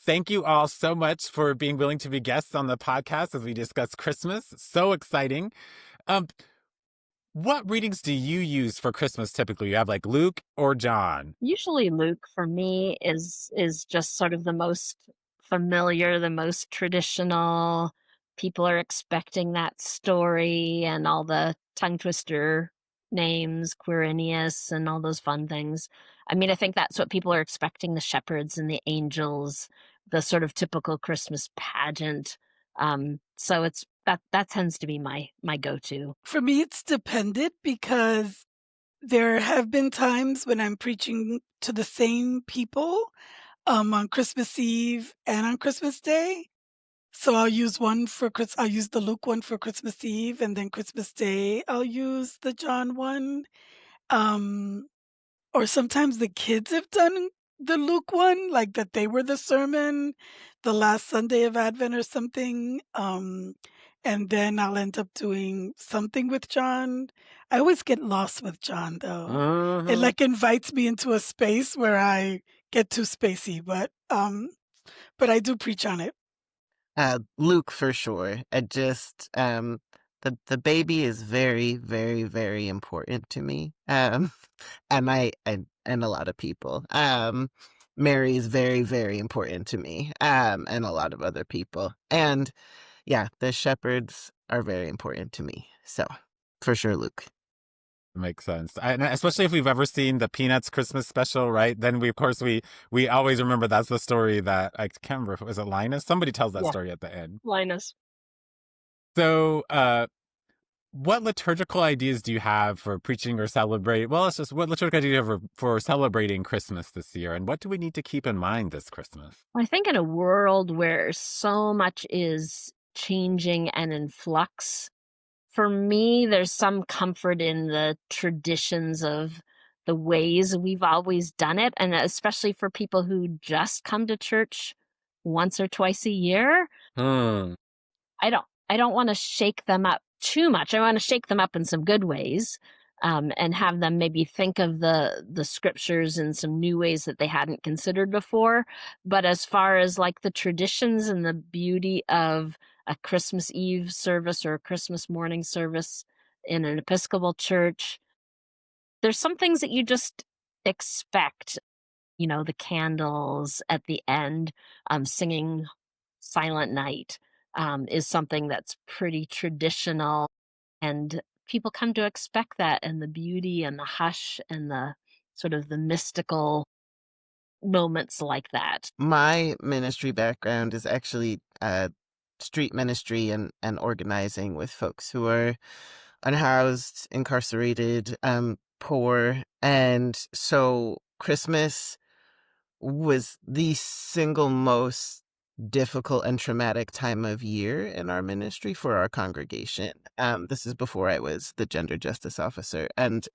thank you all so much for being willing to be guests on the podcast as we discuss Christmas. So exciting. Um, what readings do you use for Christmas typically? You have like Luke or John? Usually Luke for me is just sort of the most familiar, the most traditional. People are expecting that story and all the tongue twister names, Quirinius and all those fun things. I mean, I think that's what people are expecting, the shepherds and the angels, the sort of typical Christmas pageant. So it's that tends to be my go-to. For me, it's dependent because there have been times when I'm preaching to the same people on Christmas Eve and on Christmas Day. So I'll use I'll use the Luke one for Christmas Eve, and then Christmas Day I'll use the John one. Um, or sometimes the kids have done the Luke one, like that they were the sermon the last Sunday of Advent or something. And then I'll end up doing something with John. I always get lost with John though. It like invites me into a space where I get too spacey, but I do preach on it. Luke for sure. The baby is very, very, very important to me. And a lot of people. Mary is very, very important to me. And a lot of other people. And yeah, the shepherds are very important to me. So for sure, Luke. Makes sense. And especially if we've ever seen the Peanuts Christmas special, right? Then we always remember that's the story that I can't remember. Was it Linus? Somebody tells that story at the end. Linus. So, what liturgical ideas do you have for preaching or celebrate? Well, it's just what liturgical ideas do you have for celebrating Christmas this year? And what do we need to keep in mind this Christmas? I think in a world where so much is changing and in flux, for me, there's some comfort in the traditions of the ways we've always done it. And especially for people who just come to church once or twice a year, I don't want to shake them up too much. I want to shake them up in some good ways, and have them maybe think of the scriptures in some new ways that they hadn't considered before. But as far as like the traditions and the beauty of a Christmas Eve service or a Christmas morning service in an Episcopal church, there's some things that you just expect. You know, the candles at the end, singing Silent Night, is something that's pretty traditional, and people come to expect that, and the beauty and the hush and the sort of the mystical moments like that. My ministry background is actually street ministry and organizing with folks who are unhoused, incarcerated, poor. And so Christmas was the single most difficult and traumatic time of year in our ministry for our congregation. This is before I was the gender justice officer. And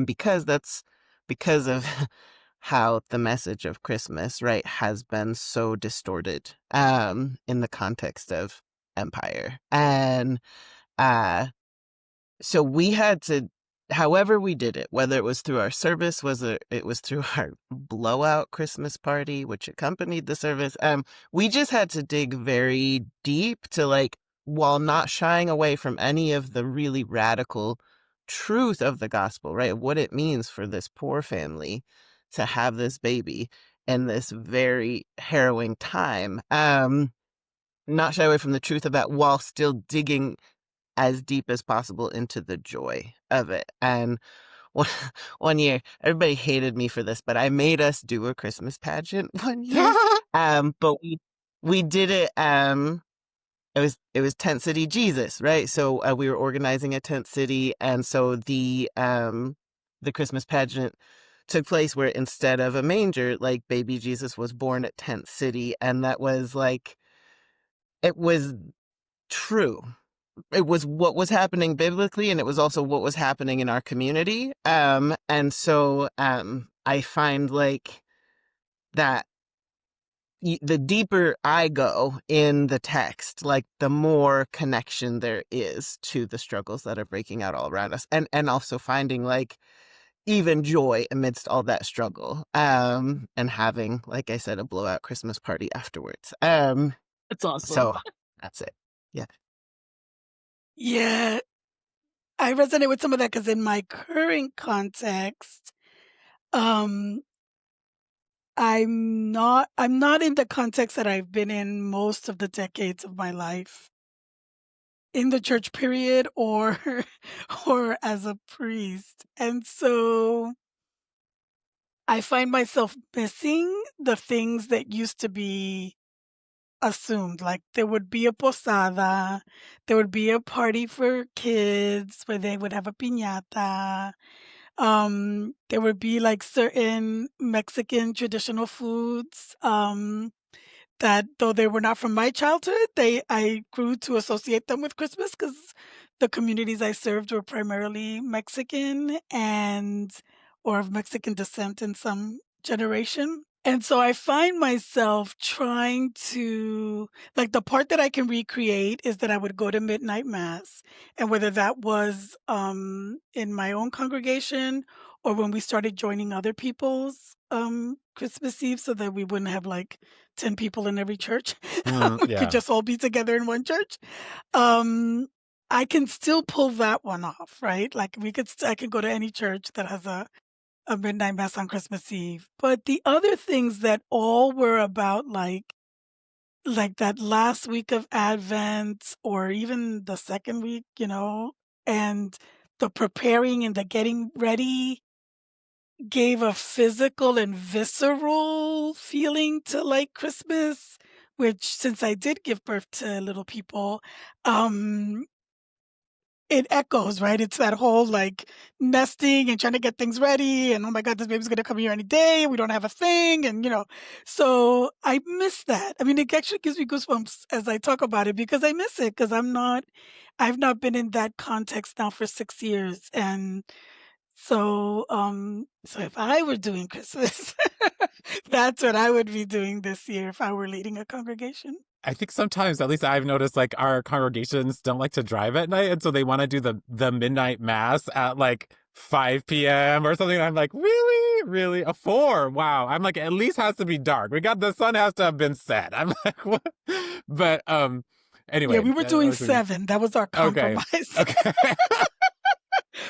because of how the message of Christmas, right, has been so distorted in the context of empire. And so we had to, however we did it, whether it was through our service, it was through our blowout Christmas party, which accompanied the service, we just had to dig very deep to, like, while not shying away from any of the really radical truth of the gospel, right, what it means for this poor family to have this baby in this very harrowing time, not shy away from the truth of that while still digging as deep as possible into the joy of it. And one year, everybody hated me for this, but I made us do a Christmas pageant one year. But we did it. It was Tent City Jesus, right? So we were organizing a tent city, and so the Christmas pageant took place where instead of a manger, like baby Jesus was born at Tent City, and that was like, it was true. It was what was happening biblically, and it was also what was happening in our community. And so I find like that the deeper I go in the text, like the more connection there is to the struggles that are breaking out all around us. And also finding like even joy amidst all that struggle. And having, like I said, a blowout Christmas party afterwards. It's awesome. So that's it. Yeah. Yeah, I resonate with some of that because in my current context, um, I'm not in the context that I've been in most of the decades of my life in the church period or or as a priest. And so I find myself missing the things that used to be assumed. Like there would be a posada, there would be a party for kids where they would have a piñata. There would be like certain Mexican traditional foods. That though they were not from my childhood, I grew to associate them with Christmas because the communities I served were primarily Mexican and or of Mexican descent in some generation. And so I find myself trying to like the part that I can recreate is that I would go to midnight mass. And whether that was in my own congregation or when we started joining other people's Christmas Eve so that we wouldn't have like 10 people in every church. We could Yeah. just all be together in one church. Um, I can still pull that one off, right? Like I can go to any church that has a midnight mass on Christmas Eve. But the other things that all were about like that last week of Advent or even the second week, and the preparing and the getting ready gave a physical and visceral feeling to like Christmas, which since I did give birth to little people, um, it echoes, right? It's that whole like nesting and trying to get things ready and oh my God, this baby's gonna come here any day. We don't have a thing. And so I miss that. I mean, it actually gives me goosebumps as I talk about it because I miss it because I've not been in that context now for 6 years. And so if I were doing Christmas, that's what I would be doing this year if I were leading a congregation. I think sometimes, at least I've noticed, like our congregations don't like to drive at night, and so they want to do the midnight mass at like 5 p.m. or something. I'm like, really, really, a 4? Wow. I'm like, at least has to be dark. The sun has to have been set. I'm like, what? But Yeah, anyway, we were doing 7. That was our okay, compromise. okay.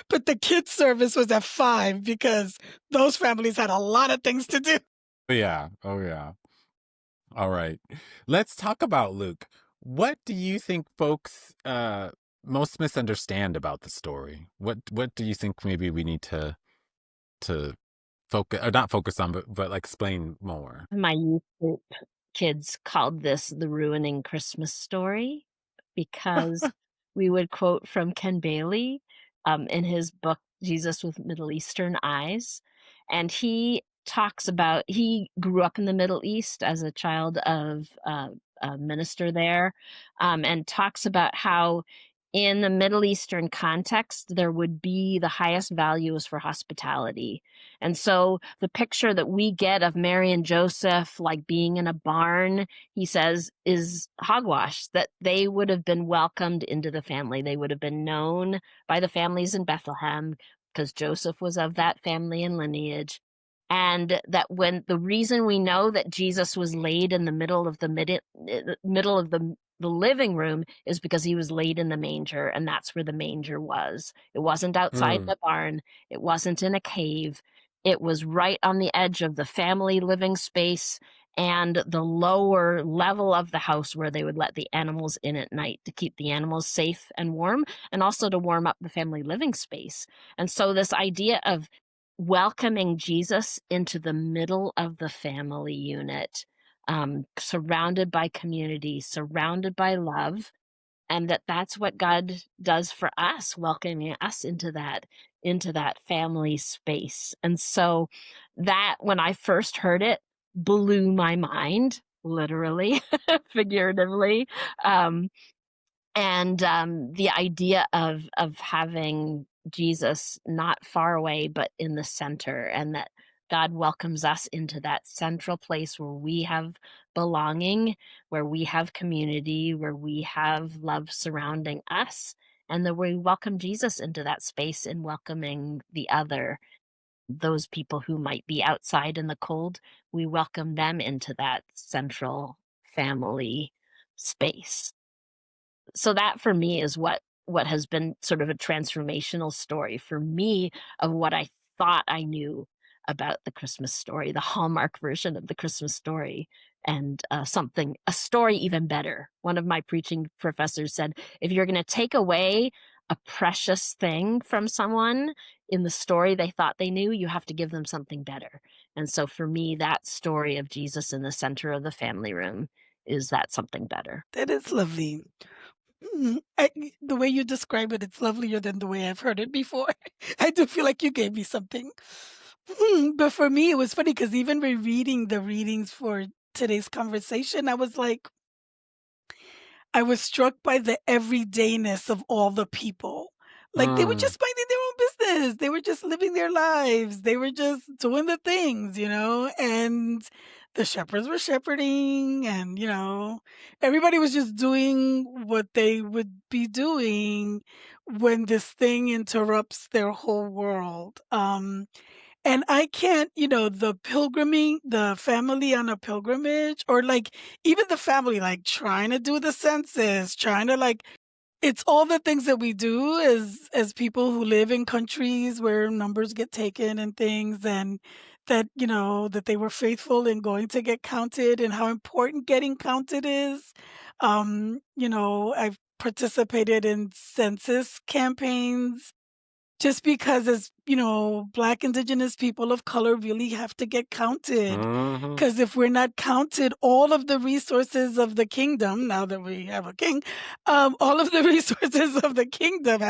But the kids' service was at 5 because those families had a lot of things to do. Yeah. Oh yeah. All right. Let's talk about Luke. What do you think folks most misunderstand about the story? What do you think maybe we need to focus or not focus on but like explain more? My youth group kids called this the ruining Christmas story because we would quote from Ken Bailey in his book, Jesus with Middle Eastern Eyes. And he talks about, he grew up in the Middle East as a child of a minister there, and talks about how in the Middle Eastern context, there would be the highest values for hospitality. And so the picture that we get of Mary and Joseph like being in a barn, he says, is hogwash, that they would have been welcomed into the family. They would have been known by the families in Bethlehem because Joseph was of that family and lineage. And that when the reason we know that Jesus was laid in the middle of the living room is because he was laid in the manger, and that's where the manger was. It wasn't outside the barn. It wasn't in a cave. It was right on the edge of the family living space and the lower level of the house where they would let the animals in at night to keep the animals safe and warm and also to warm up the family living space. And so this idea of welcoming Jesus into the middle of the family unit, surrounded by community, surrounded by love, and that's what God does for us, welcoming us into that family space. And so that, when I first heard it, blew my mind, literally, figuratively. And the idea of having Jesus not far away, but in the center, and that God welcomes us into that central place where we have belonging, where we have community, where we have love surrounding us, and that we welcome Jesus into that space in welcoming the other. those people who might be outside in the cold, we welcome them into that central family space. So that for me is what has been sort of a transformational story for me of what I thought I knew about the Christmas story, the Hallmark version of the Christmas story, and a story even better. One of my preaching professors said, if you're going to take away a precious thing from someone in the story they thought they knew, you have to give them something better. And so for me, that story of Jesus in the center of the family room is that something better. That is lovely. The way you describe it, it's lovelier than the way I've heard it before. I do feel like you gave me something. But for me, it was funny because even rereading the readings for today's conversation, I was struck by the everydayness of all the people. Like they were Mm, just minding their own business. They were just living their lives. They were just doing the things, and the shepherds were shepherding and, everybody was just doing what they would be doing when this thing interrupts their whole world. And I can't, the family on a pilgrimage, or like even the family, like trying to do the census, trying to like, it's all the things that we do as people who live in countries where numbers get taken and things, and that, that they were faithful in going to get counted and how important getting counted is. I've participated in census campaigns just because as, Black, Indigenous people of color really have to get counted. hmm Because if we're not counted, all of the resources of the kingdom, now that we have a king, all of the resources of the kingdom,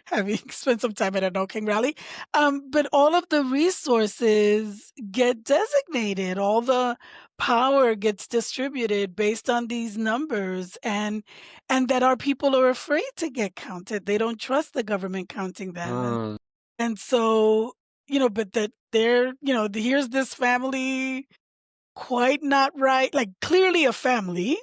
having spent some time at a No King rally, but all of the resources get designated. All the power gets distributed based on these numbers, and that our people are afraid to get counted. They don't trust the government counting them, mm, and so but that they're here's this family quite not right, like clearly a family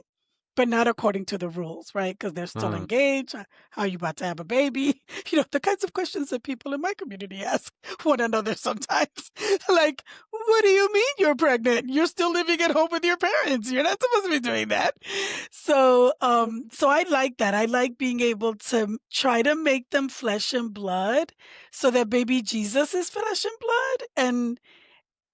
but not according to the rules, right? Because they're still mm. engaged. How you about to have a baby? The kinds of questions that people in my community ask one another sometimes. Like, what do you mean you're pregnant? You're still living at home with your parents. You're not supposed to be doing that. So I like that. I like being able to try to make them flesh and blood so that baby Jesus is flesh and blood,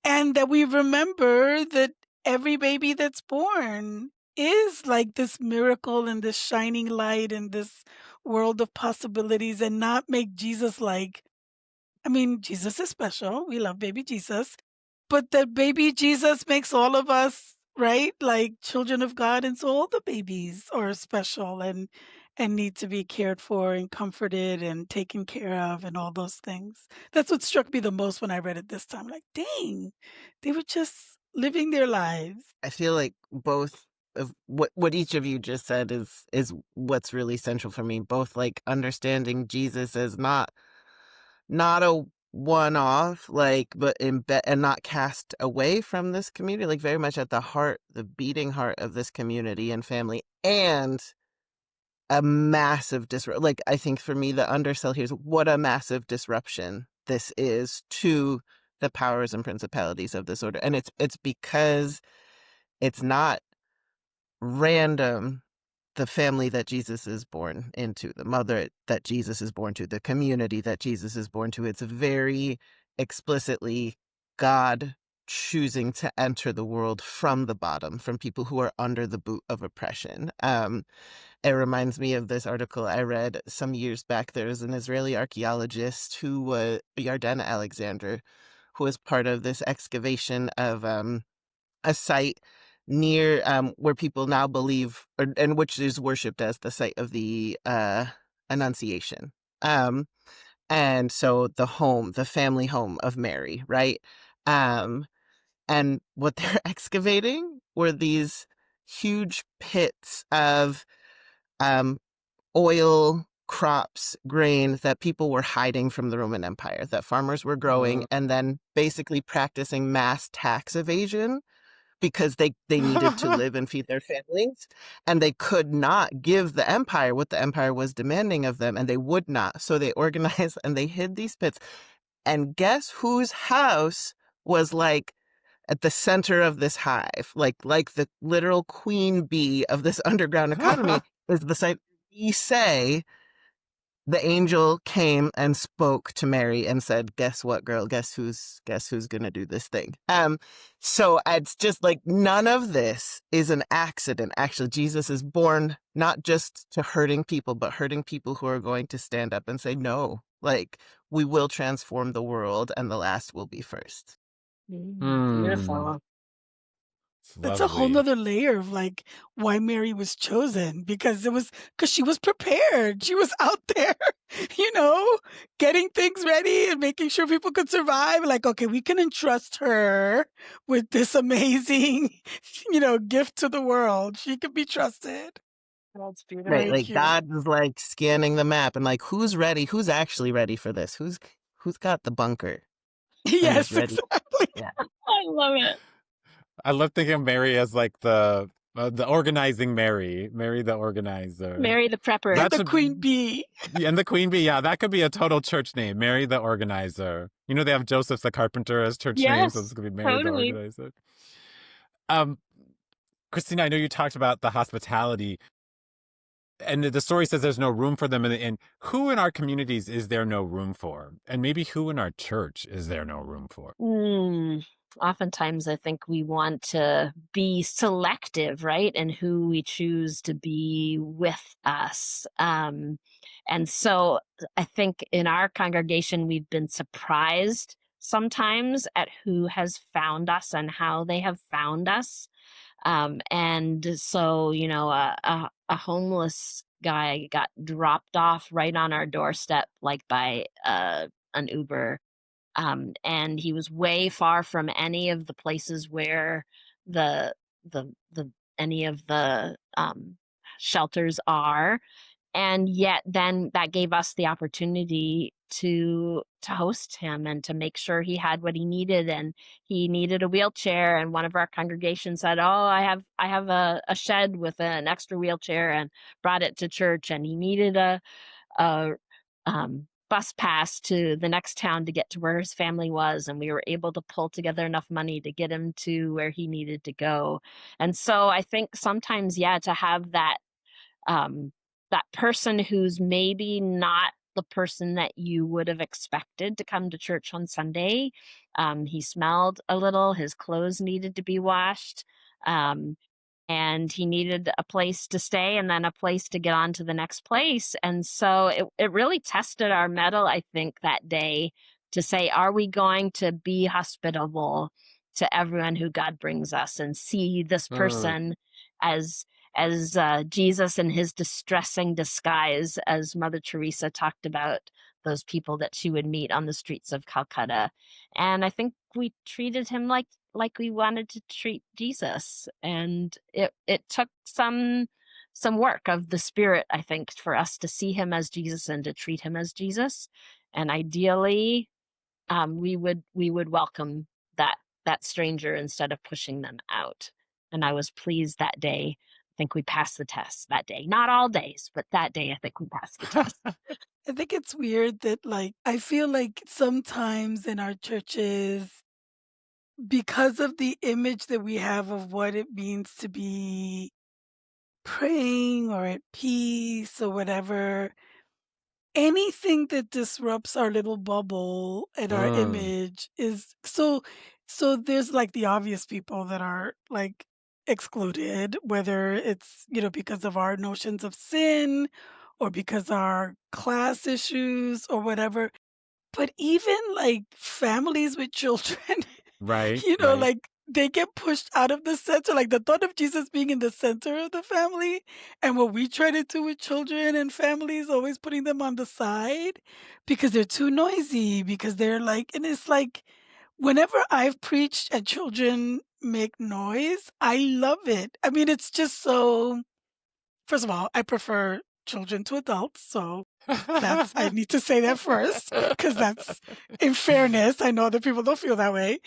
and that we remember that every baby that's born is like this miracle and this shining light and this world of possibilities, and not make Jesus like, I mean, Jesus is special. We love baby Jesus, but that baby Jesus makes all of us, right? Like children of God. And so all the babies are special and need to be cared for and comforted and taken care of and all those things. That's what struck me the most when I read it this time. Like, dang, they were just living their lives. I feel like both of what each of you just said is what's really central for me. Both like understanding Jesus as not a one-off, like, but and not cast away from this community, like very much at the heart, the beating heart of this community and family, and a massive disruption. Like, I think for me, the undersell here is what a massive disruption this is to the powers and principalities of this order. And it's because it's not random, the family that Jesus is born into, the mother that Jesus is born to, the community that Jesus is born to. It's very explicitly God choosing to enter the world from the bottom, from people who are under the boot of oppression. It reminds me of this article I read some years back. There was an Israeli archaeologist who was Yardena Alexander, who was part of this excavation of a site near where people now believe, and which is worshipped as the site of the Annunciation. And so the family home of Mary, right? And what they're excavating were these huge pits of oil, crops, grain that people were hiding from the Roman Empire, that farmers were growing and then basically practicing mass tax evasion because they needed to live and feed their families, and they could not give the empire what the empire was demanding of them, and they would not. So they organized and they hid these pits. And guess whose house was like at the center of this hive, like the literal queen bee of this underground economy, is the site we say the angel came and spoke to Mary and said, guess what, girl? Guess who's gonna do this thing? So it's just like none of this is an accident. Actually, Jesus is born not just to hurting people, but hurting people who are going to stand up and say, no, like we will transform the world and the last will be first. Beautiful. That's a whole Lovely. nother layer of like why Mary was chosen, because she was prepared. She was out there, you know, getting things ready and making sure people could survive. Like, okay, we can entrust her with this amazing, gift to the world. She can be trusted. That's beautiful. Right, Very like cute. God is like scanning the map and like who's ready? Who's actually ready for this? Who's got the bunker? And is Yes, ready? exactly. Yeah. I love it. I love thinking of Mary as like the organizing Mary the organizer. Mary the prepper. That The should- queen bee. And the queen bee, yeah, that could be a total church name, Mary the organizer. You know, they have Joseph the carpenter as church name, so Yes, this could be Mary totally. the organizer. Christina, I know you talked about the hospitality, and the story says there's no room for them. And who in our communities is there no room for? And maybe who in our church is there no room for? Oftentimes, I think we want to be selective, right? And who we choose to be with us. And so I think in our congregation, we've been surprised sometimes at who has found us and how they have found us. And so, a homeless guy got dropped off right on our doorstep, like by an Uber. And he was way far from any of the places where the any of the shelters are. And yet then that gave us the opportunity to host him and to make sure he had what he needed. And he needed a wheelchair, and one of our congregations said, oh, I have a shed with an extra wheelchair, and brought it to church. And he needed a bus pass to the next town to get to where his family was, and we were able to pull together enough money to get him to where he needed to go. And so I think sometimes, to have that that person who's maybe not the person that you would have expected to come to church on Sunday. He smelled a little, his clothes needed to be washed, and he needed a place to stay and then a place to get on to the next place. And so it really tested our mettle, I think, that day, to say, are we going to be hospitable to everyone who God brings us, and see this person as Jesus in his distressing disguise, as Mother Teresa talked about those people that she would meet on the streets of Calcutta. And I think we treated him like we wanted to treat Jesus. And it took some work of the Spirit, I think, for us to see him as Jesus and to treat him as Jesus. And ideally, we would welcome that stranger instead of pushing them out. And I was pleased that day. I think we passed the test that day. Not all days, but that day I think we passed the test. I think it's weird that, like, I feel like sometimes in our churches, because of the image that we have of what it means to be praying or at peace or whatever, anything that disrupts our little bubble and our image is so there's like the obvious people that are like excluded, whether it's, because of our notions of sin or because our class issues or whatever. But even like families with children, Right. like they get pushed out of the center. Like the thought of Jesus being in the center of the family, and what we try to do with children and families, always putting them on the side because they're too noisy, because they're like, and it's like, whenever I've preached and children make noise, I love it. I mean, it's just so, first of all, I prefer children to adults. So I need to say that first, because that's, in fairness, I know other people don't feel that way.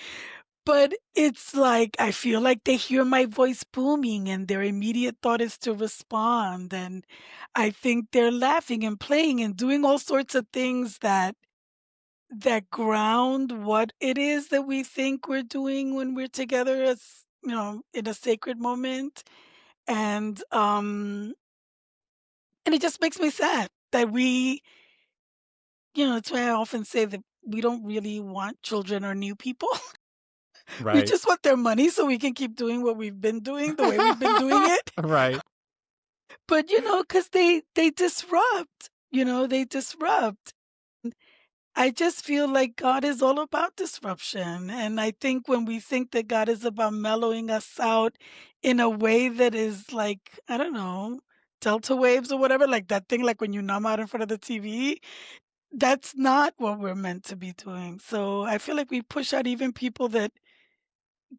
But it's like, I feel like they hear my voice booming and their immediate thought is to respond. And I think they're laughing and playing and doing all sorts of things that that ground what it is that we think we're doing when we're together as, in a sacred moment. And and it just makes me sad that that's why I often say that we don't really want children or new people. We Right. just want their money so we can keep doing what we've been doing the way we've been doing it. Right. But, because they disrupt, they disrupt. I just feel like God is all about disruption. And I think when we think that God is about mellowing us out in a way that is like, I don't know, delta waves or whatever, like that thing, like when you numb out in front of the TV, that's not what we're meant to be doing. So I feel like we push out even people that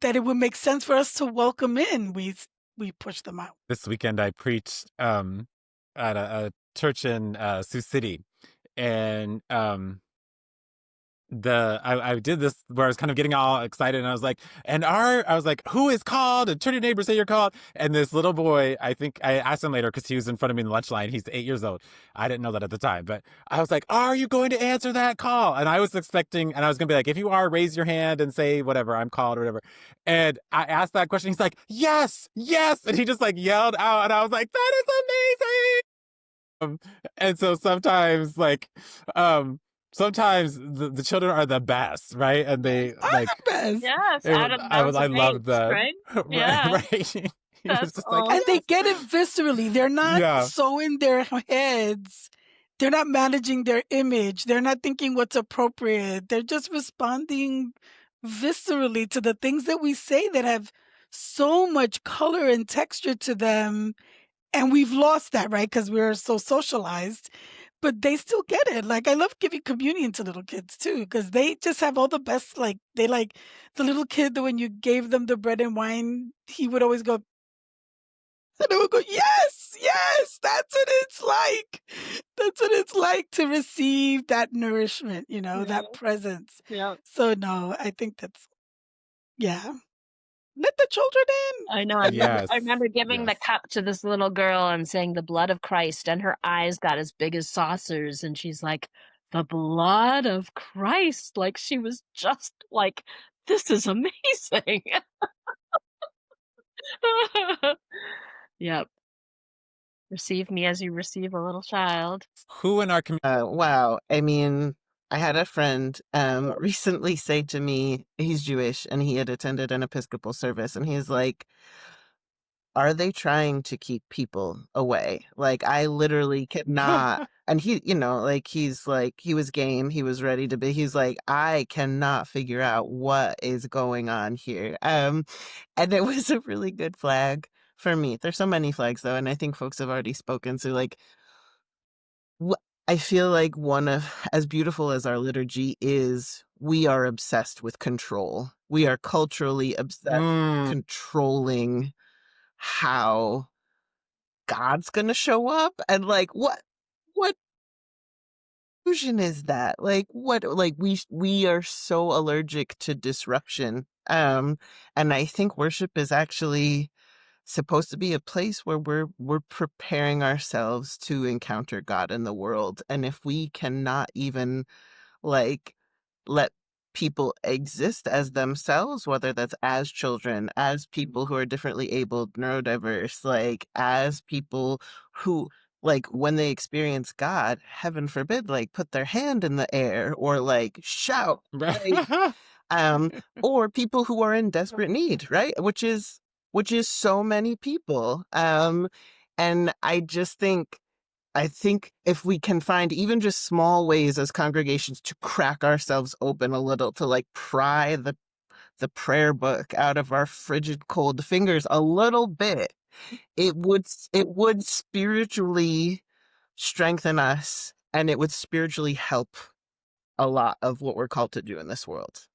it would make sense for us to welcome in. We push them out. This weekend I preached at a church in Sioux City, and I did this where I was kind of getting all excited, and I was like, who is called? And turn your neighbor, say you're called. And this little boy, I think I asked him later because he was in front of me in the lunch line. He's 8 years old. I didn't know that at the time, but I was like, are you going to answer that call? And I was expecting, and I was going to be like, if you are, raise your hand and say whatever, I'm called or whatever. And I asked that question. He's like, yes, yes. And he just like yelled out, and I was like, that is amazing. And so sometimes sometimes the children are the best, right? And they Are like the best. Yes, out of mouths I of loved babes, the right? right, Yeah, right. He was that's just like, And they awesome. get it viscerally. They're not yeah, so in their heads. They're not managing their image. They're not thinking what's appropriate. They're just responding viscerally to the things that we say that have so much color and texture to them. And we've lost that, right? Because we're so socialized. But they still get it. Like, I love giving communion to little kids too, because they just have all the best, like, they like the little kid that when you gave them the bread and wine, he would always go, and I would go, yes, yes, that's what it's like. That's what it's like to receive that nourishment, Yeah, that presence. yeah. So, no, I think yeah, let the children in. I know. yes, I remember giving yes. the cup to this little girl and saying the blood of Christ, and her eyes got as big as saucers, and she's like, the blood of Christ. Like she was just like, this is amazing. Yep. Receive me as you receive a little child. Who in our community? Wow. I mean, I had a friend recently say to me, he's Jewish and he had attended an Episcopal service, and he's like, are they trying to keep people away? Like, I literally cannot. And he, like, he's like, he was game. He was ready to be. He's like, I cannot figure out what is going on here. And it was a really good flag for me. There's so many flags, though. And I think folks have already spoken. So, like, I feel like one of, as beautiful as our liturgy is, we are obsessed with control. We are culturally obsessed with controlling how God's gonna show up, and like what illusion is that? Like what, like we are so allergic to disruption. And I think worship is actually supposed to be a place where we're preparing ourselves to encounter God in the world. And if we cannot even like let people exist as themselves, whether that's as children, as people who are differently abled, neurodiverse, like as people who, like, when they experience God, heaven forbid, like put their hand in the air or like shout, like, or people who are in desperate need, right? Which is so many people. And I think if we can find even just small ways as congregations to crack ourselves open a little, to like pry the prayer book out of our frigid cold fingers a little bit, it would spiritually strengthen us, and it would spiritually help a lot of what we're called to do in this world.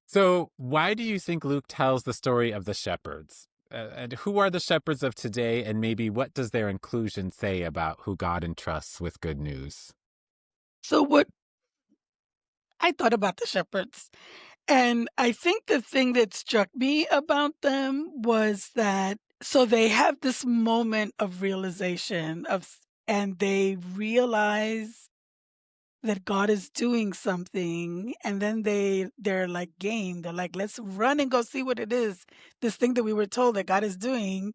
So why do you think Luke tells the story of the shepherds? And who are the shepherds of today? And maybe what does their inclusion say about who God entrusts with good news? So, what I thought about the shepherds, and I think the thing that struck me about them was that so they have this moment of realization and they realize that God is doing something, and then they're like game. They're like, let's run and go see what it is. This thing that we were told that God is doing.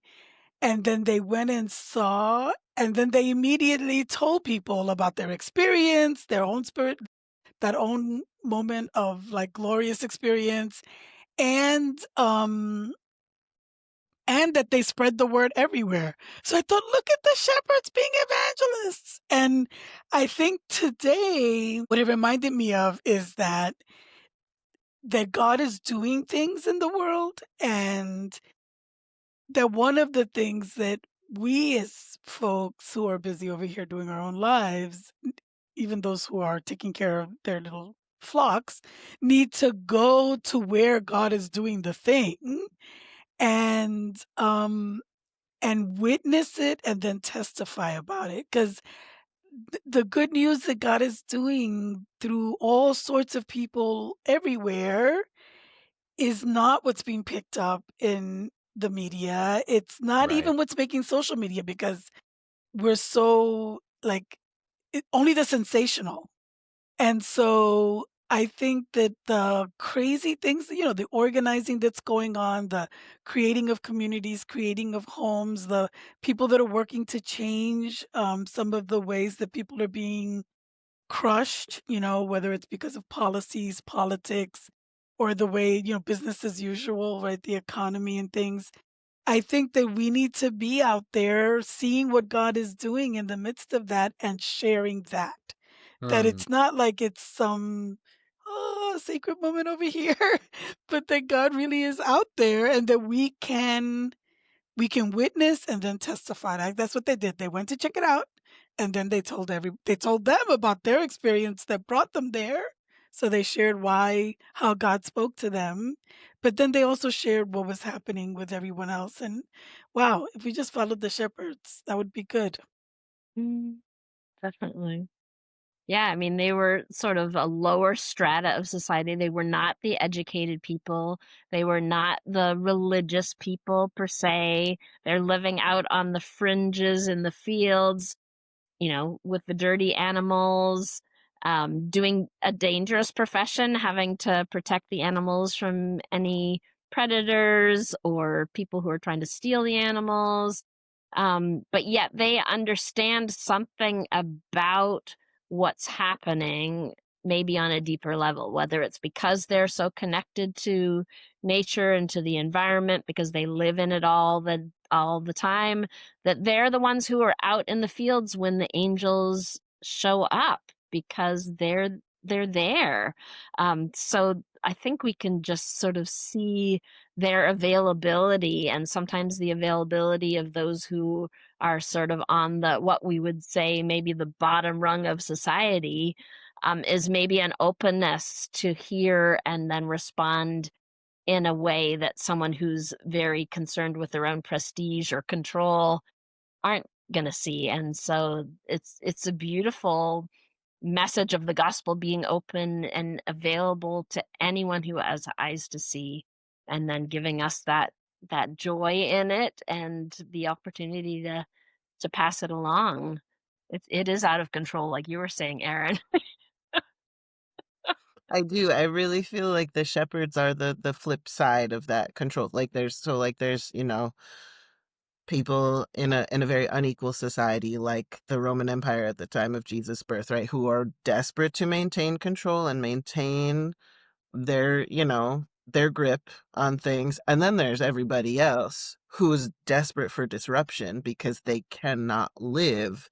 And then they went and saw, and then they immediately told people about their experience, their own spirit, that own moment of like glorious experience, and and that they spread the word everywhere. So I thought, look at the shepherds being evangelists. And I think today, what it reminded me of is that God is doing things in the world, and that one of the things that we as folks who are busy over here doing our own lives, even those who are taking care of their little flocks, need to go to where God is doing the thing, and witness it and then testify about it. Because the good news that God is doing through all sorts of people everywhere is not what's being picked up in the media. It's not Right. even what's making social media, because we're so like only the sensational. And so I think that the crazy things, the organizing that's going on, the creating of communities, creating of homes, the people that are working to change some of the ways that people are being crushed, whether it's because of policies, politics, or the way, business as usual, right? The economy and things. I think that we need to be out there seeing what God is doing in the midst of that and sharing that. That Hmm. it's not like it's some sacred moment over here, but that God really is out there, and that we can witness and then testify. Like that's what they did. They went to check it out, and then they told them about their experience that brought them there. So they shared how God spoke to them, but then they also shared what was happening with everyone else. And wow, if we just followed the shepherds, that would be good. Mm, definitely. Yeah, I mean, they were sort of a lower strata of society. They were not the educated people. They were not the religious people per se. They're living out on the fringes in the fields, with the dirty animals, doing a dangerous profession, having to protect the animals from any predators or people who are trying to steal the animals. But yet they understand something about what's happening, maybe on a deeper level, whether it's because they're so connected to nature and to the environment because they live in it all the time, that they're the ones who are out in the fields when the angels show up because they're there. So I think we can just sort of see their availability, and sometimes the availability of those who are sort of on the what we would say maybe the bottom rung of society, is maybe an openness to hear and then respond in a way that someone who's very concerned with their own prestige or control aren't going to see. And so it's a beautiful message of the gospel being open and available to anyone who has eyes to see, and then giving us that joy in it and the opportunity to pass it along. It is out of control, like you were saying, Aaron. I do. I really feel like the shepherds are the flip side of that control. There's, people in a very unequal society like the Roman Empire at the time of Jesus' birth, right, who are desperate to maintain control and maintain their grip on things. And then there's everybody else who's desperate for disruption because they cannot live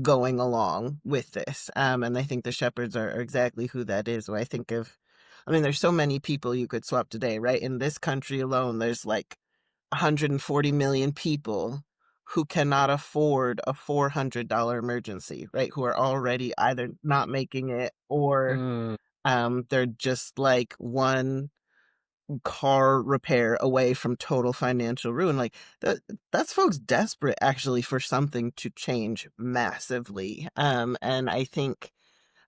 going along with this. And I think the shepherds are exactly who that is. When I mean, there's so many people you could swap today, right? In this country alone, there's like 140 million people who cannot afford a $400 emergency, right? Who are already either not making it, or Mm. they're just like one car repair away from total financial ruin. Like that's folks desperate actually for something to change massively. And I think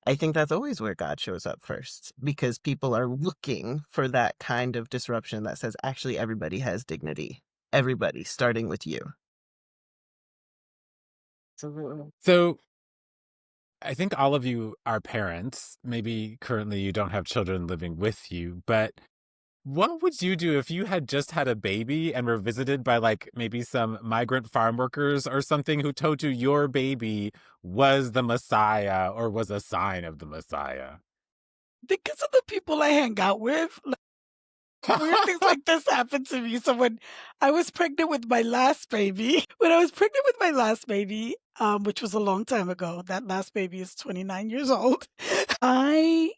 that's always where God shows up first, because people are looking for that kind of disruption that says actually everybody has dignity. Everybody, starting with you. Absolutely. So I think all of you are parents. Maybe currently you don't have children living with you, but what would you do if you had just had a baby and were visited by like maybe some migrant farm workers or something who told you your baby was the Messiah or was a sign of the Messiah? Because of the people I hang out with, like, weird things like this happen to me. So when I was pregnant with my last baby, which was a long time ago, that last baby is 29 years old. I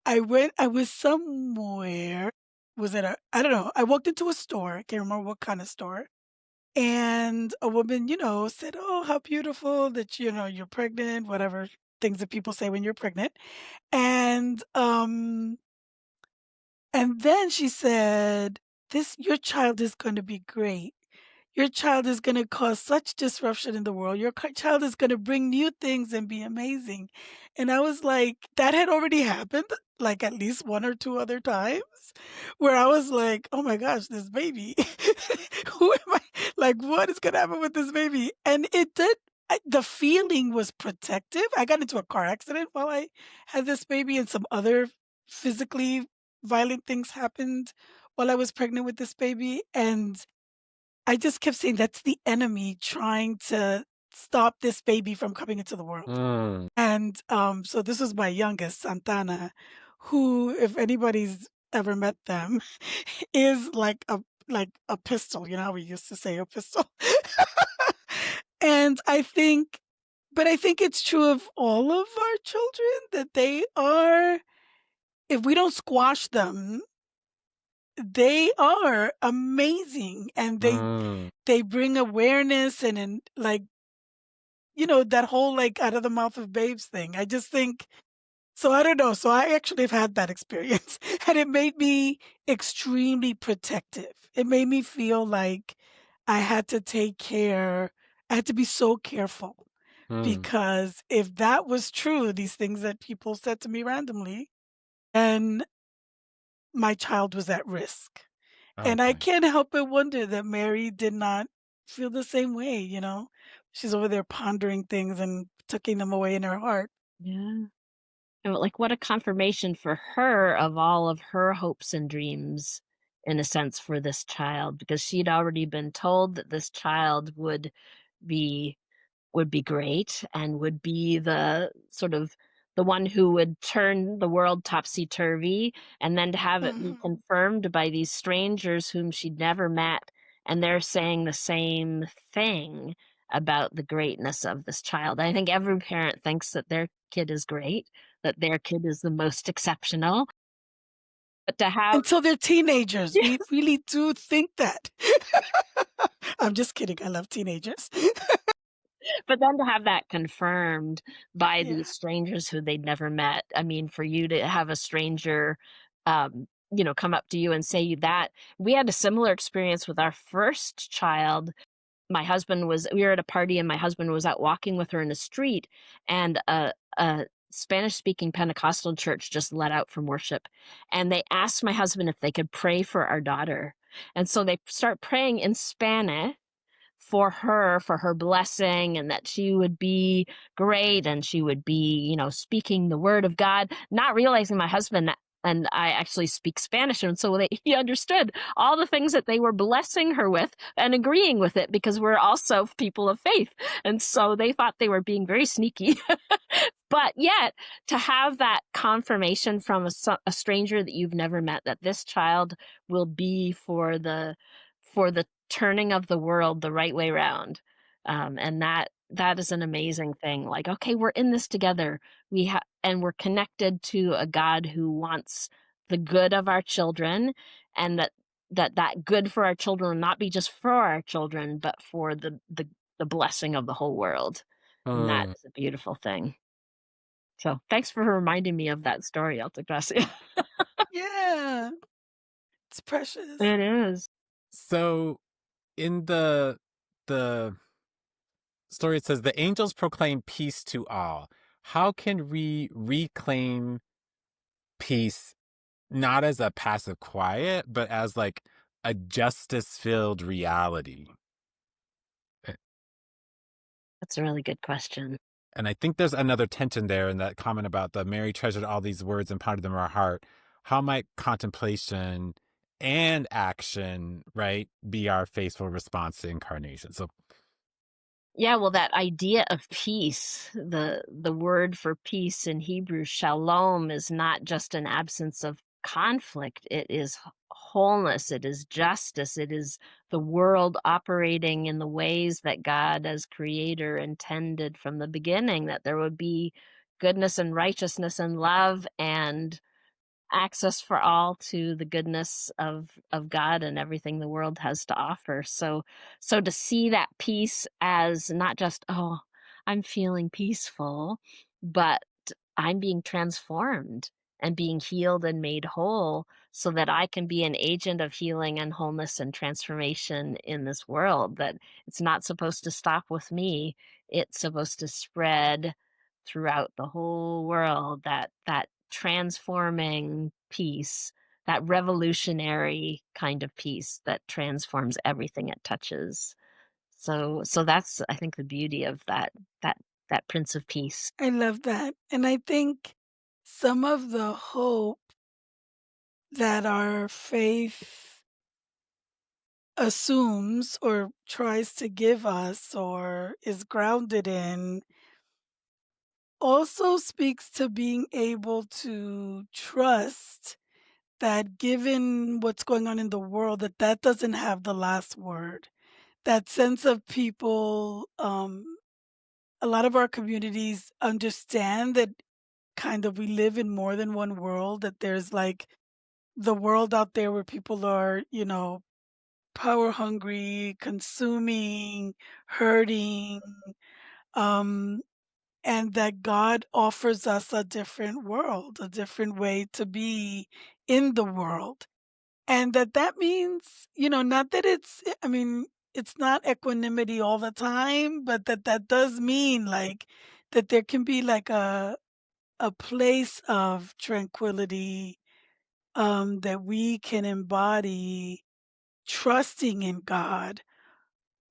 I was somewhere. Was it I don't know. I walked into a store. I can't remember what kind of store. And a woman, said, "Oh, how beautiful that you're pregnant." Whatever things that people say when you're pregnant. And and then she said, "This your child is going to be great. Your child is going to cause such disruption in the world. Your child is going to bring new things and be amazing." And I was like, that had already happened like at least one or two other times where I was like, oh my gosh, this baby. Who am I? Like, what is going to happen with this baby? And it did. The feeling was protective. I got into a car accident while I had this baby, and some other physically violent things happened while I was pregnant with this baby. And I just kept saying, "That's the enemy trying to stop this baby from coming into the world." Mm, And, so this was my youngest, Santana, who, if anybody's ever met them, is like a pistol, you know how we used to say a pistol? And I think it's true of all of our children that they are, if we don't squash them, they are amazing, and mm, they bring awareness and like, that whole, like, out of the mouth of babes thing. I just think so I don't know. So I actually have had that experience, and it made me extremely protective. It made me feel like I had to take care I had to be so careful, mm. because if that was true, these things that people said to me randomly, then my child was at risk. Oh And I boy. can't help but wonder that Mary did not feel the same way. She's over there pondering things and tucking them away in her heart. Yeah. And, like, what a confirmation for her of all of her hopes and dreams, in a sense, for this child, because she'd already been told that this child be would be great and would be the sort of the one who would turn the world topsy-turvy, and then to have it be Mhm. confirmed by these strangers whom she'd never met, and they're saying the same thing about the greatness of this child. I think every parent thinks that their kid is great, that their kid is the most exceptional, but to have Until they're teenagers, we really do think that. I'm just kidding. I love teenagers. but then to have that confirmed by Yeah. these strangers who they'd never met, I mean, for you to have a stranger, come up to you and say that. We had a similar experience with our first child. We were at a party and my husband was out walking with her in the street, and a Spanish speaking Pentecostal church just let out from worship. And they asked my husband if they could pray for our daughter. And so they start praying in Spanish for her blessing, and that she would be great and she would be, speaking the word of God, not realizing my husband and I actually speak Spanish. And so he understood all the things that they were blessing her with and agreeing with it because we're also people of faith. And so they thought they were being very sneaky. But yet, to have that confirmation from a stranger that you've never met, that this child will be for the turning of the world the right way round, and that is an amazing thing. Like, okay, we're in this together. And we're connected to a God who wants the good of our children, and that good for our children will not be just for our children, but for the blessing of the whole world. And that Mm. is a beautiful thing. So, thanks for reminding me of that story, Altagracia. Yeah. It's precious. It is. So in the story it says the angels proclaim peace to all. How can we reclaim peace not as a passive quiet, but as like a justice-filled reality? That's a really good question. And I think there's another tension there in that comment about the Mary treasured all these words and pondered them in her heart. How might contemplation and action, right, be our faithful response to incarnation? So Yeah, well, that idea of peace, the word for peace in Hebrew, shalom, is not just an absence of conflict. It is wholeness. It is justice. It is the world operating in the ways that God as creator intended from the beginning, that there would be goodness and righteousness and love and access for all to the goodness of God and everything the world has to offer. So to see that peace as not just, oh, I'm feeling peaceful, but I'm being transformed and being healed and made whole so that I can be an agent of healing and wholeness and transformation in this world. That it's not supposed to stop with me. It's supposed to spread throughout the whole world, that transforming peace, that revolutionary kind of peace that transforms everything it touches. So that's, I think, the beauty of that that Prince of Peace. I love that. And I think some of the hope that our faith assumes or tries to give us or is grounded in also speaks to being able to trust that given what's going on in the world, that that doesn't have the last word. That sense of people, a lot of our communities understand that kind of we live in more than one world, that there's like the world out there where people are, power hungry, consuming, hurting, um, and that God offers us a different world, a different way to be in the world. And that means, not that I mean, it's not equanimity all the time, but that does mean like that there can be like a place of tranquility that we can embody trusting in God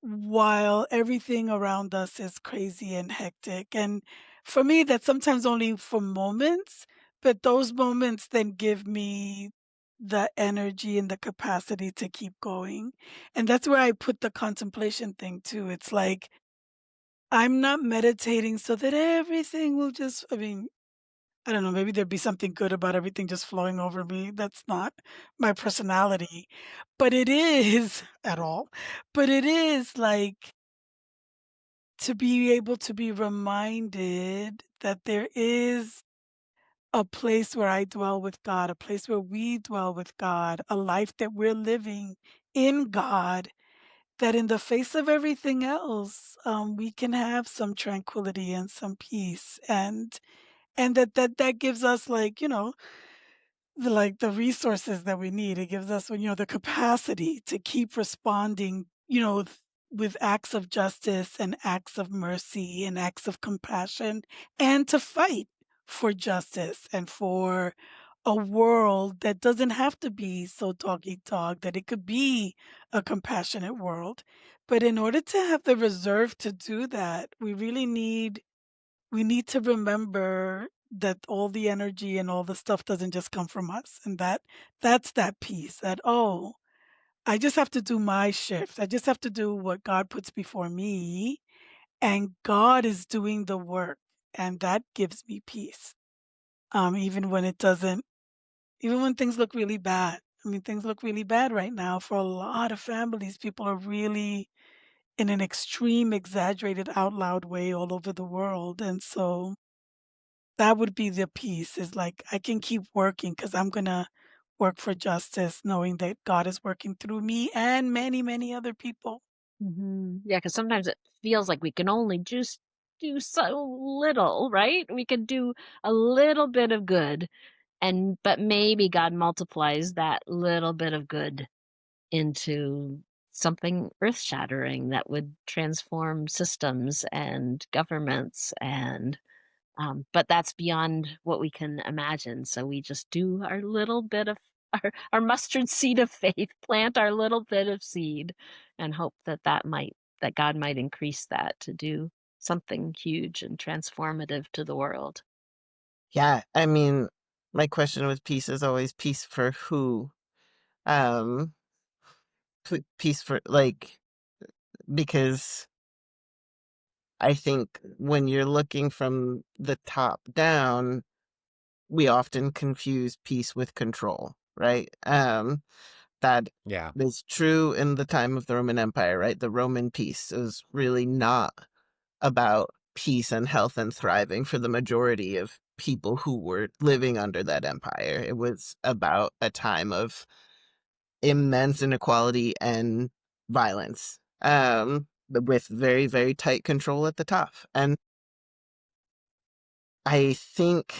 while everything around us is crazy and hectic. And for me, that's sometimes only for moments, but those moments then give me the energy and the capacity to keep going. And that's where I put the contemplation thing too. It's like I'm not meditating so that everything will just, I mean, I don't know, maybe there'd be something good about everything just flowing over me. That's not my personality, but it is at all. But it is like to be able to be reminded that there is a place where I dwell with God, a place where we dwell with God, a life that we're living in God, that in the face of everything else, we can have some tranquility and some peace, and that gives us like the resources that we need. It gives us, the capacity to keep responding, with acts of justice and acts of mercy and acts of compassion, and to fight for justice and for a world that doesn't have to be so dog eat dog, that it could be a compassionate world. But in order to have the reserve to do that, we need to remember that all the energy and all the stuff doesn't just come from us, and that's that piece that, oh, I just have to do my shift. I just have to do what God puts before me, and God is doing the work, and that gives me peace. Even when it doesn't, even when things look really bad. I mean, things look really bad right now for a lot of families. People are really in an extreme, exaggerated, out loud way all over the world, and so that would be the piece, is like, I can keep working because 'cause I'm gonna work for justice knowing that God is working through me and many, many other people. Yeah, because sometimes it feels like we can only just do so little, right? We can do a little bit of good, but maybe God multiplies that little bit of good into something earth-shattering that would transform systems and governments and but that's beyond what we can imagine. So we just do our little bit of our mustard seed of faith, plant our little bit of seed, and hope that God might increase that to do. something huge and transformative to the world. Yeah, I mean, my question with peace is always peace for who? Um, Peace for, like, because I think when you're looking from the top down, we often confuse peace with control, right? That Yeah. is true in the time of the Roman Empire, right? The Roman peace is really not about peace and health and thriving for the majority of people who were living under that empire. It was about a time of immense inequality and violence, with very, very tight control at the top. And I think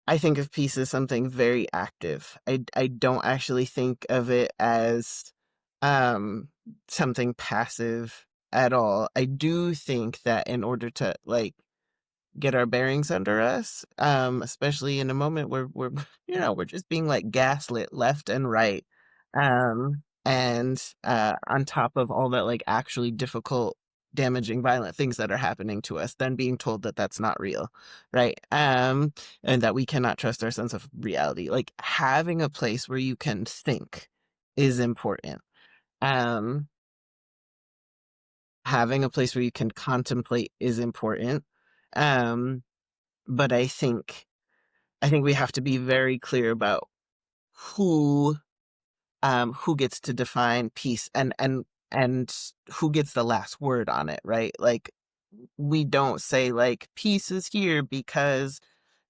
I think of peace as something very active. I don't actually think of it as um something passive at all. I do think that in order to, like, get our bearings under us, especially in a moment where we're we're just being, like, gaslit left and right, and on top of all that, like, actually difficult, damaging, violent things that are happening to us, then being told that that's not real, right? And that we cannot trust our sense of reality. Like, having a place where you can think is important. Um, Having a place where you can contemplate is important. Um, but I think we have to be very clear about who who gets to define peace, and who gets the last word on it, right? Like, we don't say, like, peace is here because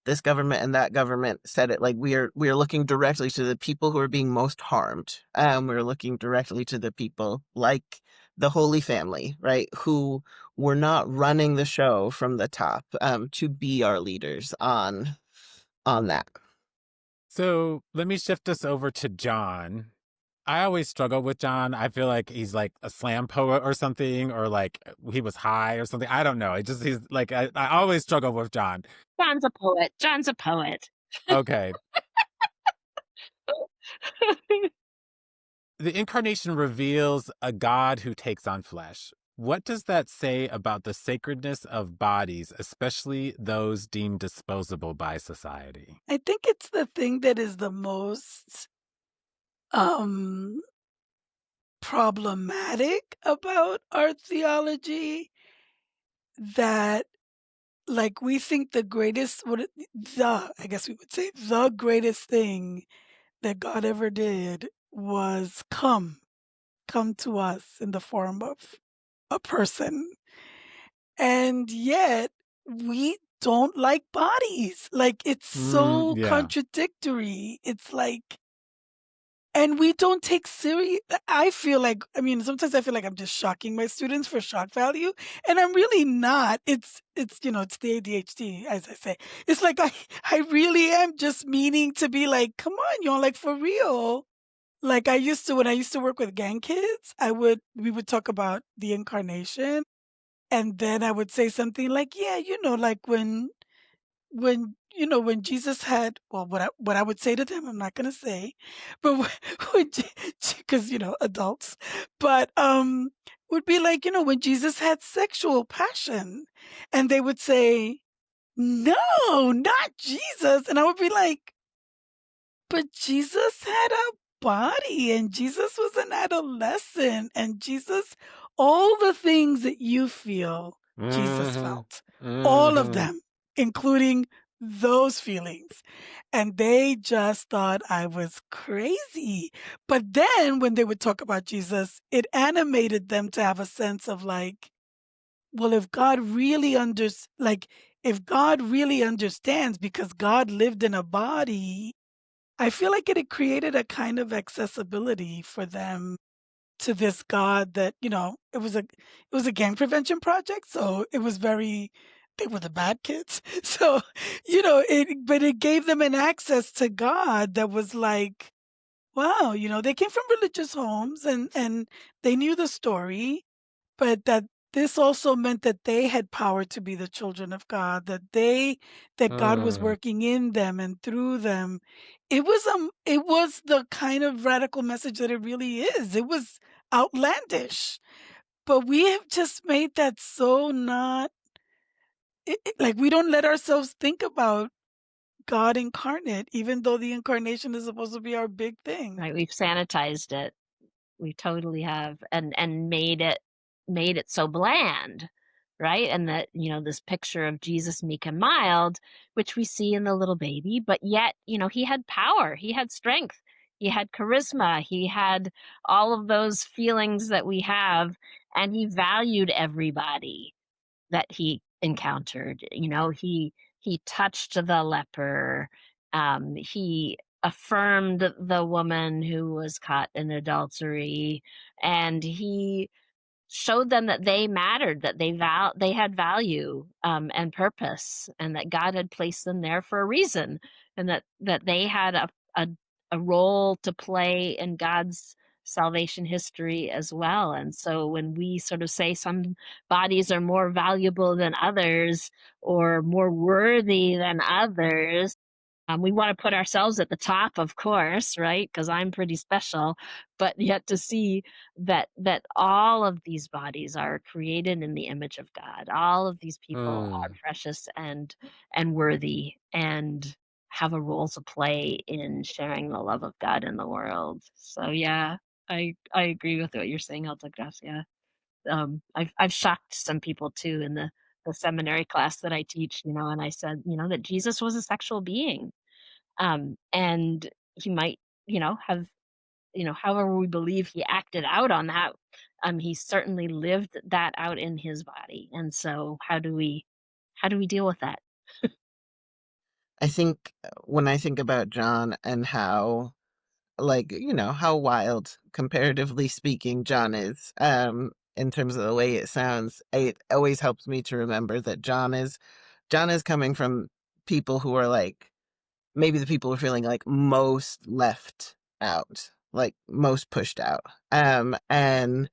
this government and that government said it. Like, we're looking directly to the people who are being most harmed. We're looking directly to the people like the Holy Family, right, who were not running the show from the top, to be our leaders on that. So let me shift us over to John. I always struggle with John. I feel like he's like a slam poet or something, or like he was high or something. I don't know. He's like, I always struggle with John. John's a poet. John's a poet. Okay. The incarnation reveals a God who takes on flesh. What does that say about the sacredness of bodies, especially those deemed disposable by society? I think it's the thing that is the most um problematic about our theology, that, like, we think the greatest I guess we would say the greatest thing that God ever did was come to us in the form of a person. And yet we don't like bodies. Like, it's so Yeah. contradictory. It's like, and we don't take serious. I feel like, I mean, sometimes I feel like I'm just shocking my students for shock value, and I'm really not. It's the ADHD, as I say. It's like I really am just meaning to be like, come on, y'all, like, for real. Like, when I used to work with gang kids, we would talk about the incarnation, and then I would say something like, yeah, like, when Jesus had, well, what I would say to them, I'm not gonna say, but when, because adults, but would be like, when Jesus had sexual passion, and they would say, no, not Jesus, and I would be like, but Jesus had a body, and Jesus was an adolescent, and Jesus, all the things that you feel, Jesus Hmm. felt. All of Hmm. them, including those feelings. And they just thought I was crazy. But then when they would talk about Jesus, it animated them to have a sense of, like, well, if God really understands, because God lived in a body, I feel like it had created a kind of accessibility for them to this God that, it was a gang prevention project, so it was very, they were the bad kids. So, but it gave them an access to God that was like, wow, they came from religious homes, and they knew the story, but that this also meant that they had power to be the children of God, that God was Hmm. working in them and through them. It was the kind of radical message that it really is. It was outlandish, but we have just made that so not. like we don't let ourselves think about God incarnate, even though the incarnation is supposed to be our big thing. Right, we've sanitized it. We totally have, and made it so bland, right? And that, this picture of Jesus meek and mild, which we see in the little baby, but yet, he had power, he had strength, he had charisma, he had all of those feelings that we have, and he valued everybody that he encountered. He touched the leper. He affirmed the woman who was caught in adultery, and he showed them that they mattered, that they had value, and purpose, and that God had placed them there for a reason, and that they had a a role to play in God's salvation history as well. And so when we sort of say some bodies are more valuable than others or more worthy than others, we want to put ourselves at the top, of course, right? Because I'm pretty special, but yet to see that all of these bodies are created in the image of God. All of these people are Mm. precious and worthy and have a role to play in sharing the love of God in the world. So yeah, I agree with what you're saying, Altagracia. I've shocked some people too in the seminary class that I teach, and I said, that Jesus was a sexual being, and he might, have, however we believe he acted out on that, he certainly lived that out in his body. And so how do we deal with that? I think when I think about John and how, like, how wild, comparatively speaking, John is, in terms of the way it sounds, it always helps me to remember that John is coming from people who are like, maybe the people who are feeling like most left out, like most pushed out. And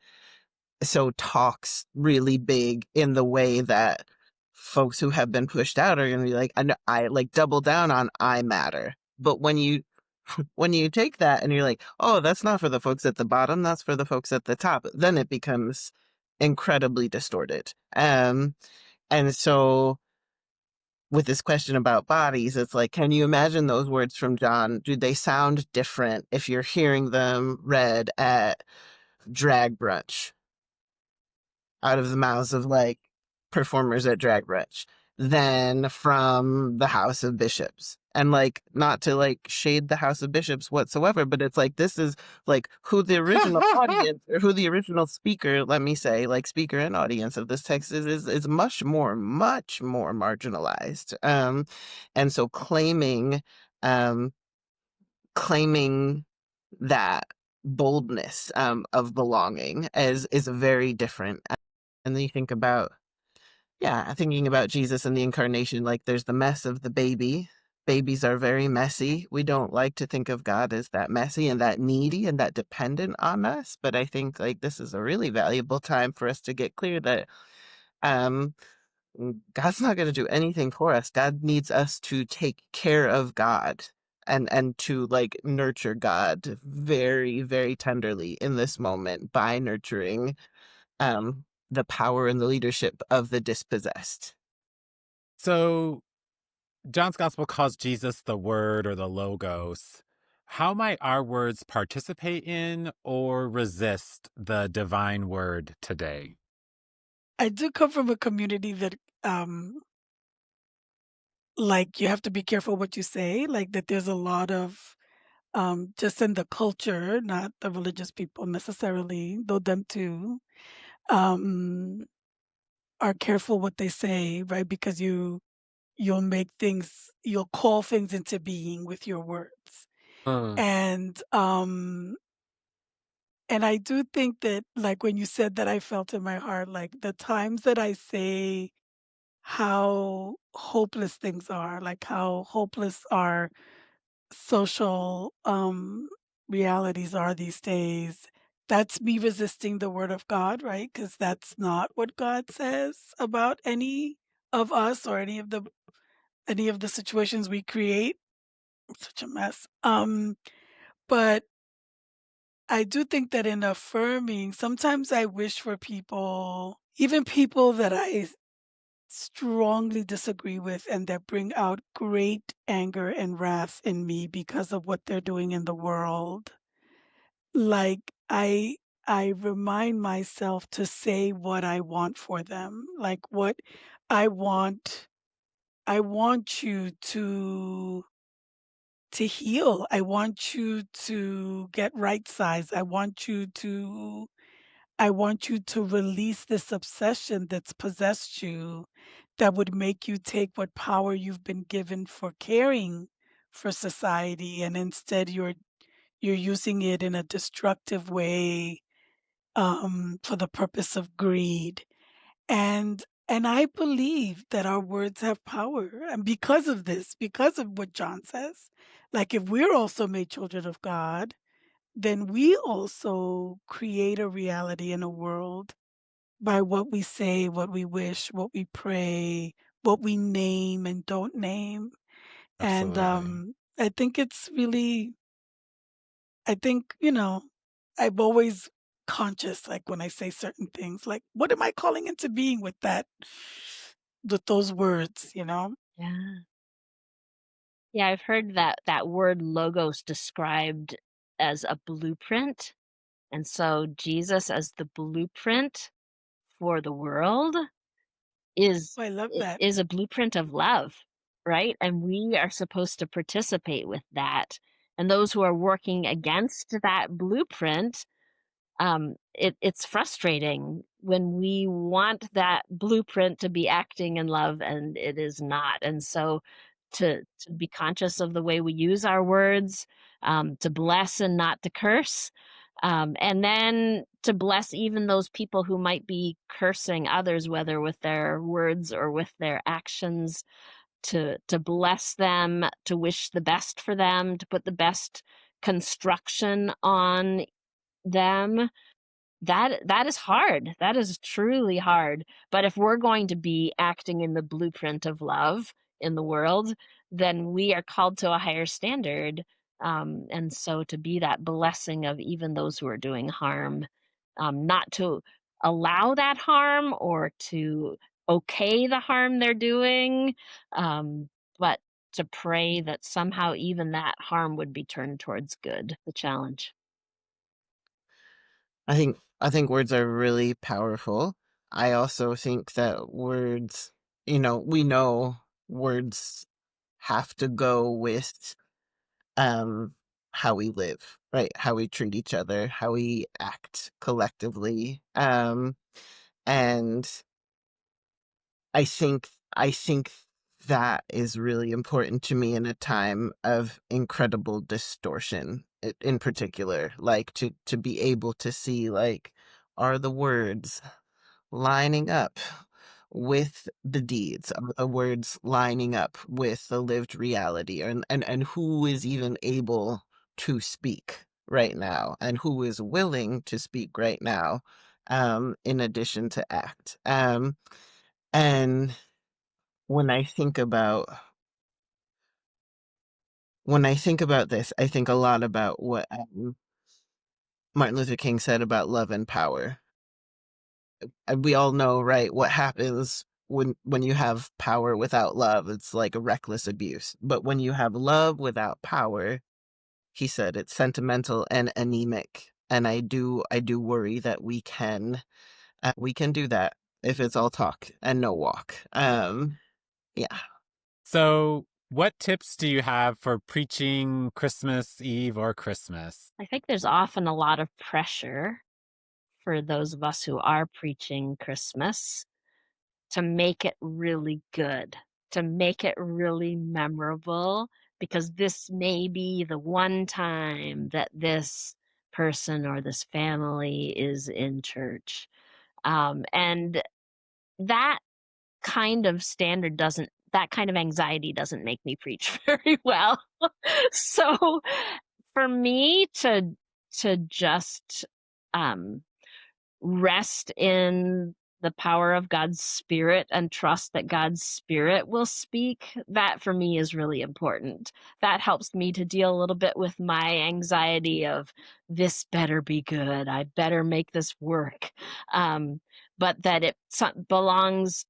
so talks really big in the way that folks who have been pushed out are going to be like, I like double down on I matter. But when you take that and you're like, oh, that's not for the folks at the bottom, that's for the folks at the top, then it becomes incredibly distorted. And so with this question about bodies, it's like, can you imagine those words from John? Do they sound different if you're hearing them read at drag brunch out of the mouths of like performers at drag brunch than from the House of Bishops? And like, not to like shade the House of Bishops whatsoever, but it's like, this is like who the original audience or who the original speaker, let me say, like speaker and audience of this text is much more marginalized. And so um, claiming that boldness of belonging is very different. And then you think about, thinking about Jesus and the incarnation, like there's the mess of the baby. Babies are very messy. We don't like to think of God as that messy and that needy and that dependent on us. But I think like this is a really valuable time for us to get clear that um, God's not going to do anything for us. God needs us to take care of God and to like nurture God very, very tenderly in this moment by nurturing the power and the leadership of the dispossessed. So John's gospel calls Jesus the Word or the Logos. How might our words participate in or resist the divine word today? I do come from a community that like you have to be careful what you say, like that there's a lot of just in the culture, not the religious people necessarily, though them too, um, are careful what they say, right? Because you'll call things into being with your words. Mm. And and I do think that like when you said that I felt in my heart, like the times that I say how hopeless things are, like how hopeless our social realities are these days, that's me resisting the word of God, right? Because that's not what God says about any of us or any of the situations we create. It's such a mess. But I do think that in affirming, sometimes I wish for people, even people that strongly disagree with and that bring out great anger and wrath in me because of what they're doing in the world. Like I remind myself to say what I want for them. Like what I want I want you to heal. I want you to get right size. I want you to release this obsession that's possessed you that would make you take what power you've been given for caring for society and instead you're using it in a destructive way for the purpose of greed. And I believe that our words have power. And because of this, because of what John says, like if we're also made children of God, then we also create a reality in a world by what we say, what we wish, what we pray, what we name and don't name. And Absolutely. I think it's really, I think, I'm always conscious, like when I say certain things, like, what am I calling into being with with those words? Yeah. Yeah, I've heard that word logos described as a blueprint. And so Jesus as the blueprint for the world is Oh, I love that. is a blueprint of love, right? And we are supposed to participate with that. And those who are working against that blueprint, it's frustrating when we want that blueprint to be acting in love and it is not. And so to be conscious of the way we use our words, to bless and not to curse, and then to bless even those people who might be cursing others, whether with their words or with their actions, to bless them, to wish the best for them, to put the best construction on them. That is hard. That is truly hard. But if we're going to be acting in the blueprint of love in the world, then we are called to a higher standard. And so to be that blessing of even those who are doing harm, not to allow that harm or to okay the harm they're doing, but to pray that somehow even that harm would be turned towards good, the challenge. I think words are really powerful. I also think that words, we know words have to go with um how we live, right? How we treat each other, how we act collectively. And I think that is really important to me in a time of incredible distortion in particular, like to be able to see, like, are the words lining up with the deeds? Are the words lining up with the lived reality? And who is even able to speak right now, and who is willing to speak right now, in addition to act. And when I think about this, I think a lot about what Martin Luther King said about love and power. And we all know, right, what happens when you have power without love. It's like a reckless abuse. But when you have love without power, he said, it's sentimental and anemic. And I do worry that we can do that if it's all talk and no walk. Yeah. So, what tips do you have for preaching Christmas Eve or Christmas? I think there's often a lot of pressure for those of us who are preaching Christmas to make it really good, to make it really memorable, because this may be the one time that this person or this family is in church. And that that kind of anxiety doesn't make me preach very well. So for me to just um rest in the power of God's Spirit and trust that God's Spirit will speak, that for me is really important. That helps me to deal a little bit with my anxiety of this better be good. I better make this work. But that it belongs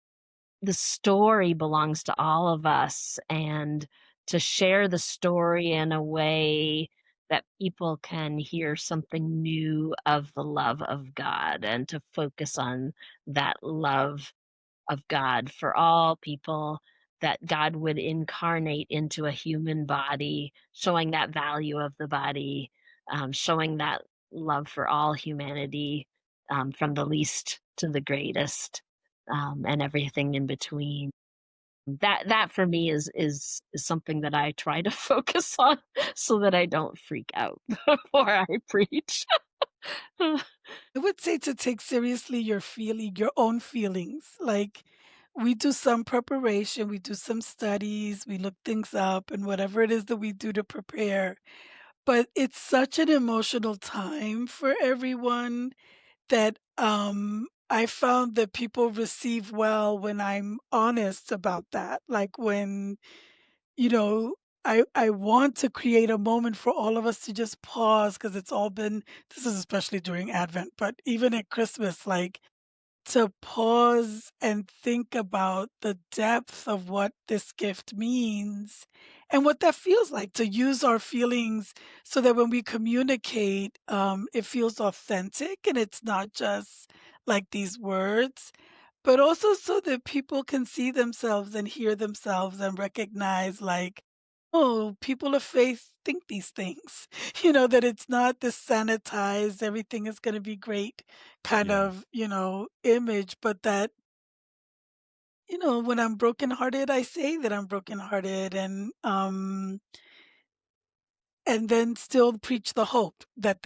the story belongs to all of us, and to share the story in a way that people can hear something new of the love of God, and to focus on that love of God for all people, that God would incarnate into a human body, showing that value of the body, showing that love for all humanity, from the least to the greatest, and everything in between. That for me is something that I try to focus on so that I don't freak out before I preach. I would say to take seriously your own feelings. Like, we do some preparation, we do some studies, we look things up, and whatever it is that we do to prepare. But it's such an emotional time for everyone that I found that people receive well when I'm honest about that. Like, when, you know, I want to create a moment for all of us to just pause, because it's all been, this is especially during Advent, but even at Christmas, like, to pause and think about the depth of what this gift means and what that feels like, to use our feelings so that when we communicate, it feels authentic and it's not just like these words, but also so that people can see themselves and hear themselves and recognize, like, oh, people of faith think these things. That it's not this sanitized, everything is going to be great kind Yeah. of, image, but that, when I'm brokenhearted, I say that I'm brokenhearted, and then still preach the hope that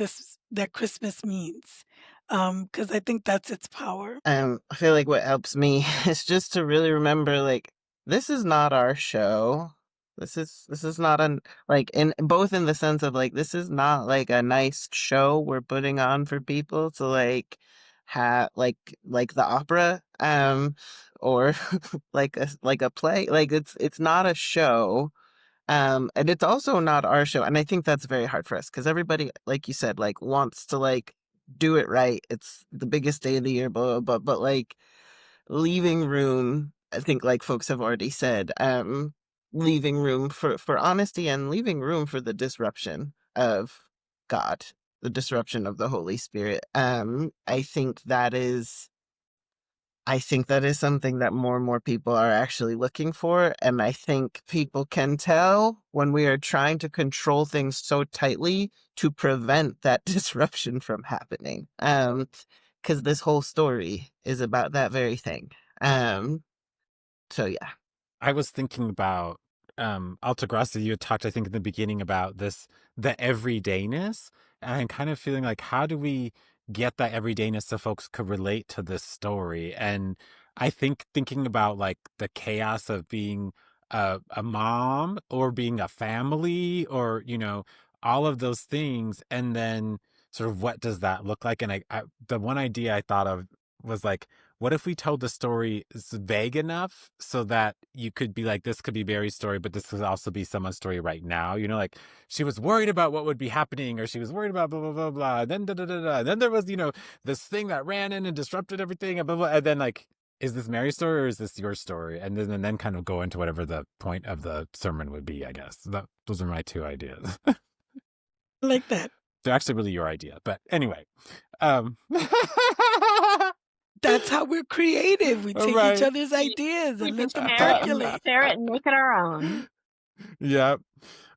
Christmas means. Because I think that's its power. I feel like what helps me is just to really remember, like, this is not our show. This is not like, in both in the sense of, like, this is not like a nice show we're putting on for people to, like, have, like the opera, or like a play. Like, it's not a show. And it's also not our show. And I think that's very hard for us because everybody, like you said, like, wants to, like, do it right. It's the biggest day of the year, blah, blah, blah. But, like, leaving room, I think, like folks have already said, leaving room for honesty and leaving room for the disruption of God, the disruption of the Holy Spirit. I think that is something that more and more people are actually looking for. And I think people can tell when we are trying to control things so tightly to prevent that disruption from happening. Because this whole story is about that very thing. So yeah. I was thinking about Altagracia. You had talked, I think, in the beginning about the everydayness, and I'm kind of feeling like, how do we get that everydayness so folks could relate to this story? And I think thinking about, like, the chaos of being a mom or being a family, or all of those things, and then sort of what does that look like? And the one idea I thought of was, like, what if we told the story vague enough so that you could be like, this could be Mary's story, but this could also be someone's story right now? Like, she was worried about what would be happening, or she was worried about blah, blah, blah, blah. And then, da, da, da, da. And then there was, this thing that ran in and disrupted everything, and blah, blah. And then, like, is this Mary's story or is this your story? And then kind of go into whatever the point of the sermon would be, I guess. Those are my two ideas. I like that. They're actually really your idea. But anyway. That's how we're creative. We take Right. each other's ideas We and let just them share it and percolate. share it and make it our own. Yeah.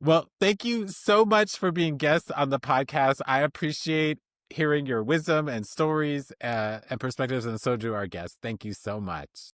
Well, thank you so much for being guests on the podcast. I appreciate hearing your wisdom and stories and perspectives, and so do our guests. Thank you so much.